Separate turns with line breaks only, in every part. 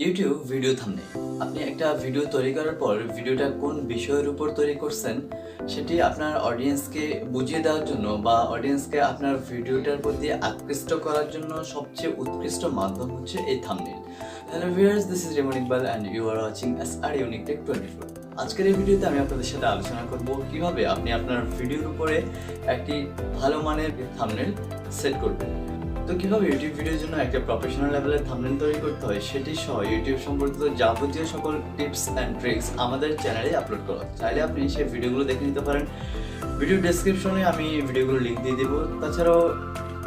YouTube video thumbnail. আপনি একটা video তৈরি করার পর ভিডিওটা কোন বিষয়ের উপর তৈরি করছেন সেটি আপনার অডিয়েন্সকে বুঝিয়ে দেওয়ার জন্য বা অডিয়েন্সকে আপনার ভিডিওটার প্রতি আকৃষ্ট করার জন্য সবচেয়ে উৎকৃষ্ট মাধ্যম হচ্ছে এই thumbnail. Hello viewers, this is Rimon Iqbal and you are watching SR unique tech 24। আজকের এই ভিডিওতে আমি আপনাদের সাথে আলোচনা করব কিভাবে আপনি আপনার ভিডিওর উপরে একটি ভালো মানের থাম্বনেল সেট করবেন। তো কিভাবে ইউটিউব ভিডিওর জন্য একটা প্রফেশনাল লেভেলের থাম্বনেল তৈরি করতে হয় সেটি সহ ইউটিউব সম্পর্কিত যাবতীয় সকল টিপস অ্যান্ড ট্রিক্স আমাদের চ্যানেলে আপলোড করা হয়। চাইলে আপনি সেই ভিডিওগুলো দেখে নিতে পারেন। ভিডিও ডেসক্রিপশনে আমি ভিডিওগুলো লিঙ্ক দিয়ে দেবো, তাছাড়াও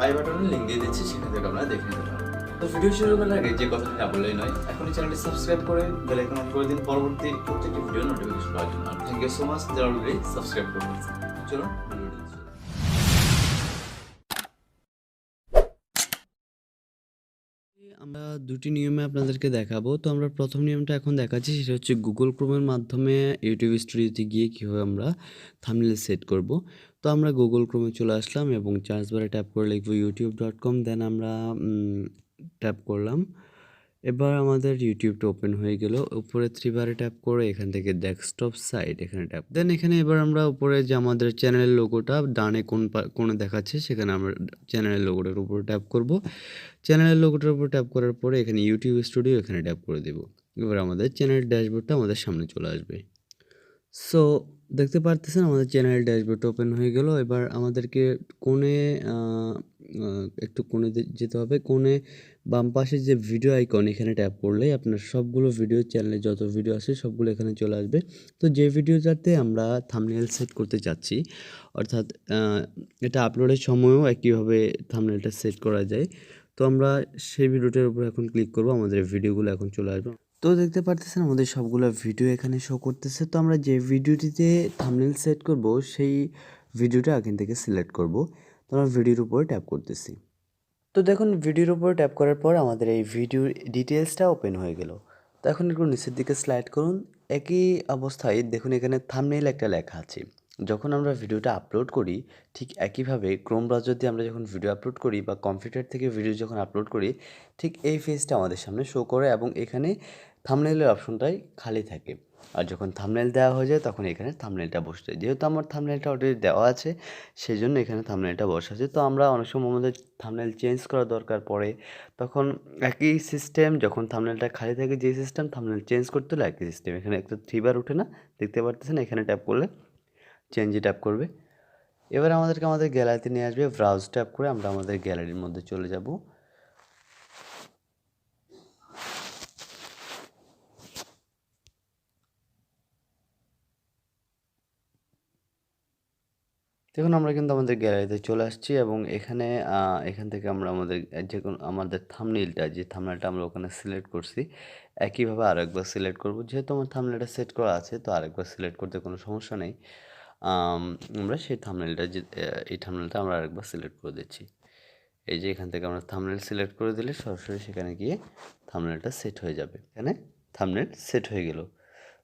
আই বাটনে লিঙ্ক দিয়ে দিচ্ছি, সেখান থেকে আপনারা দেখে নিতে পারেন। তো ভিডিও শুরু করার আগে যে কথাটি না বললেই নয়, এখনই চ্যানেলটি সাবস্ক্রাইব করে বেল আইকন অন করে দিন পরবর্তী প্রত্যেকটি ভিডিও নোটিফিকেশন পাওয়ার জন্য। থ্যাংক ইউ সো মাচ যারা অলরেডি সাবস্ক্রাইব করে ফেলছেন। চলুন ভিডিওটি শুরু করি।
আমরা দুটি নিয়মে আপনাদেরকে দেখাবো। তো আমরা প্রথম নিয়মটা এখন দেখাচ্ছি, সেটা হচ্ছে গুগল ক্রোমের মাধ্যমে ইউটিউব স্টুডিওতে গিয়ে কীভাবে আমরা থাম্বনেল সেট করব। তো আমরা গুগল ক্রোমে চলে আসলাম এবং সার্চ বারে ট্যাপ করে লিখবো youtube.com, দেন আমরা ট্যাপ করলাম। এবার আমাদের ইউটিউবটা ওপেন হয়ে গেল। উপরে থ্রি বারে ট্যাপ করে এখান থেকে ডেস্কটপ সাইট এখানে ট্যাপ, দেন এখানে এবার আমরা উপরে যে আমাদের চ্যানেলের লোগোটা ডানে কোণে দেখাচ্ছে সেখানে আমরা চ্যানেলের লোগোটার উপরে ট্যাপ করব। চ্যানেলের লোগোটার উপর ট্যাপ করার পরে এখানে ইউটিউব স্টুডিও এখানে ট্যাপ করে দেব। এবার আমাদের চ্যানেল ড্যাশবোর্ডটা আমাদের সামনে চলে আসবে। সো দেখতে পারতেছেন আমাদের চ্যানেল ড্যাশবোর্ড ওপেন হয়ে গেল। এবার আমাদেরকে কোণে একটু কোণে যেতে হবে। কোণে বাম পাশে যে ভিডিও আইকন এখানে ট্যাপ করলেই আপনার সবগুলো ভিডিও, চ্যানেলে যত ভিডিও আছে সবগুলো এখানে চলে আসবে। তো যে ভিডিওটাতে আমরা থাম্বনেল সেট করতে চাচ্ছি, অর্থাৎ এটা আপলোডের সময়ও একইভাবে থাম্বনেলটা সেট করা যায়। তো আমরা সেই ভিডিওটার উপর এখন ক্লিক করব, আমাদের ভিডিওগুলো এখন চলে আসবে। তো দেখতে পারতেছেন আমাদের সবগুলো ভিডিও এখানে শো করতেছে। তো আমরা যে ভিডিওটিতে থাম্বনেল সেট করব সেই ভিডিওটা এখান থেকে সিলেক্ট করব। তো আমরা ভিডিওর উপর ট্যাপ করতেছি। তো দেখুন ভিডিওর উপর ট্যাপ করার পর আমাদের এই ভিডিওর ডিটেলসটা ওপেন হয়ে গেল। তো এখন একটু নিচের দিকে স্লাইড করুন। একই অবস্থায় দেখুন এখানে থাম্বনেল একটা লেখা আছে। যখন আমরা ভিডিওটা আপলোড করি ঠিক একইভাবে ক্রোম ব্রাউজার দিয়ে আমরা যখন ভিডিও আপলোড করি বা কম্পিউটার থেকে ভিডিও যখন আপলোড করি ঠিক এই পেজটা আমাদের সামনে শো করে এবং এখানে থাম্বনেলের অপশনটাই খালি থাকে। আর যখন থাম্বনেল দেওয়া হয়ে যায় তখন এখানে থাম্বনেলটা বসে যায়। যেহেতু আমার থাম্বনেলটা অলরেডি দেওয়া আছে সেই জন্য এখানে থাম্বনেলটা বসা আছে। তো আমরা অনেক সময় আমাদের থাম্বনেল চেঞ্জ করা দরকার পড়ে, তখন একই সিস্টেম, যখন থাম্বনেলটা খালি থাকে যে সিস্টেম, থাম্বনেল চেঞ্জ করতে হলে একই সিস্টেম। এখানে একটা থ্রি বার ওঠে না, দেখতে পারতেছেন, এখানে ট্যাপ করলে চেঞ্জে ট্যাপ করবে। এবার আমাদেরকে আমাদের গ্যালারিতে নিয়ে আসবে। ব্রাউজ ট্যাপ করে আমরা আমাদের গ্যালারির মধ্যে চলে যাব। দেখুন আমরা কিন্তু আমাদের গ্যালারিতে চলে আসছি এবং এখান থেকে আমরা আমাদের যে কোনো আমাদের থাম্বনেলটা, যে থাম্বনেলটা আমরা ওখানে সিলেক্ট করছি একইভাবে আরেকবার সিলেক্ট করব। যেহেতু আমার থাম্বনেলটা সেট করা আছে তো আরেকবার সিলেক্ট করতে কোনো সমস্যা নেই। আমরা সেই থাম্বনেলটা এই থাম্বনেলটা আমরা আরেকবার সিলেক্ট করে দিচ্ছি। এই যে এখান থেকে আমরা থাম্বনেল সিলেক্ট করে দিলে সরাসরি সেখানে গিয়ে থাম্বনেলটা সেট হয়ে যাবে। এখানে থাম্বনেল সেট হয়ে গেল।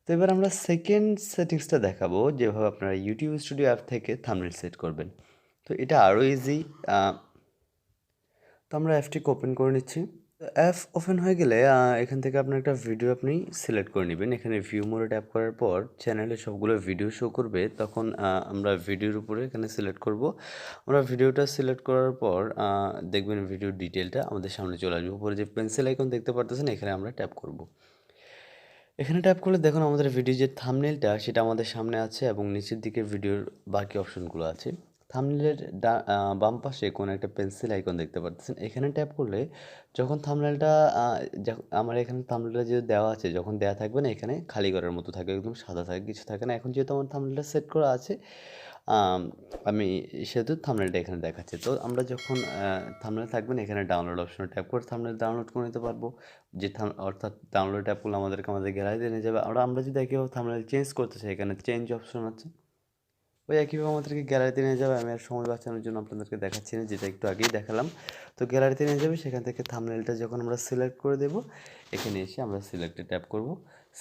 তো এবার আমরা সেকেন্ড সেটিংসটা দেখাবো, যেভাবে আপনারা ইউটিউব স্টুডিও অ্যাপ থেকে থাম্বনেল সেট করবেন। তো এটা আরও ইজি। তো আমরা অ্যাপটিকে ওপেন করে নিচ্ছি। তো অ্যাপ ওপেন হয়ে গেলে এখান থেকে আপনার একটা ভিডিও আপনি সিলেক্ট করে নেবেন। এখানে ভিউ মোডে ট্যাপ করার পর চ্যানেলে সবগুলো ভিডিও শো করবে, তখন আমরা ভিডিওর উপরে এখানে সিলেক্ট করব। আমরা ভিডিওটা সিলেক্ট করার পর দেখবেন ভিডিওর ডিটেলটা আমাদের সামনে চলে আসবে। উপরে যে পেন্সিল আইকন দেখতে পারতেছেন এখানে আমরা ট্যাপ করব। এখানে ট্যাপ করলে দেখুন আমাদের ভিডিও যে থাম্বনেলটা সেটা আমাদের সামনে আছে এবং নিচের দিকে ভিডিওর বাকি অপশনগুলো আছে। থাম্বনেলের বাম পাশে কোনো একটা পেন্সিল আইকন দেখতে পাচ্ছেন, এখানে ট্যাপ করলে যখন থাম্বনেলটা আমার এখানে থাম্বনেলটা যে দেওয়া আছে, যখন দেওয়া থাকবে না এখানে খালি ঘরের মতো থাকে, একদম সাদা থাকে, কিছু থাকে না। এখন যেহেতু আমার থাম্বনেলটা সেট করা আছে আমি সেহেতু থাম্বনেলটা এখানে দেখাচ্ছে। তো আমরা যখন থাম্বনেল থাকবে না এখানে ডাউনলোড অপশনে ট্যাপ করে থাম্বনেল ডাউনলোড করে নিতে পারবো। যে অর্থাৎ ডাউনলোড ট্যাপ করলে আমাদেরকে আমাদের গ্যালারিতে নিয়ে যাবে। আমরা যদি একইভাবে থাম্বনেল চেঞ্জ করতে চাই এখানে চেঞ্জ অপশন আছে, ওই একইভাবে আমাদেরকে গ্যালারিতে নিয়ে যাবে। আমি আর সময় বাঁচানোর জন্য আপনাদেরকে দেখাচ্ছি না, যেটা একটু আগেই দেখালাম। তো গ্যালারিতে নিয়ে যাবে, সেখান থেকে থাম্বনেলটা যখন আমরা সিলেক্ট করে দেবো এখানে এসে আমরা সিলেক্টে ট্যাপ করব।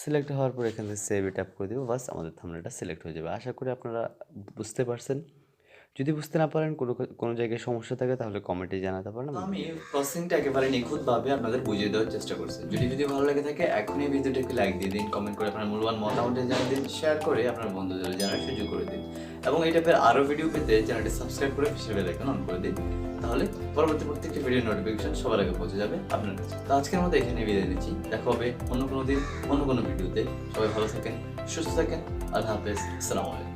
সিলেক্ট হওয়ার পর এখান থেকে সেভে ট্যাপ করে দেবো, বাস আমাদের থাম্বনেলটা সিলেক্ট হয়ে যাবে। আশা করি আপনারা বুঝতে পারছেন। যদি বুঝতে না পারেন, কোনো জায়গায় সমস্যা থাকে তাহলে কমেন্টে জানাতে পারেন।
তো আমি প্রসেসিংটা একেবারে নিখুঁতভাবে আপনাদের বুঝিয়ে দেওয়ার চেষ্টা করছি। যদি ভিডিও ভালো লেগে থাকে এখনই ভিডিওটাকে লাইক দিয়ে দিন, কমেন্ট করে আপনার মূল্যবান মতামত জানিয়ে দিন, শেয়ার করে আপনার বন্ধুদের জানার সুযোগ করে দিন এবং এই টাইপের আরও ভিডিও পেতে চ্যানেলটি সাবস্ক্রাইব করে পাশের বেল আইকন অন করে দিন। তাহলে পরবর্তী প্রত্যেকটি ভিডিও নোটিফিকেশন সবার আগে পৌঁছে যাবে আপনার কাছে। তো আজকের মতো এখানে বিদায় নিচ্ছি, দেখা হবে অন্য কোনো দিন অন্য কোনো ভিডিওতে। সবাই ভালো থাকেন, সুস্থ থাকেন, আল্লাহ হাফেজ, আসসালামু আলাইকুম।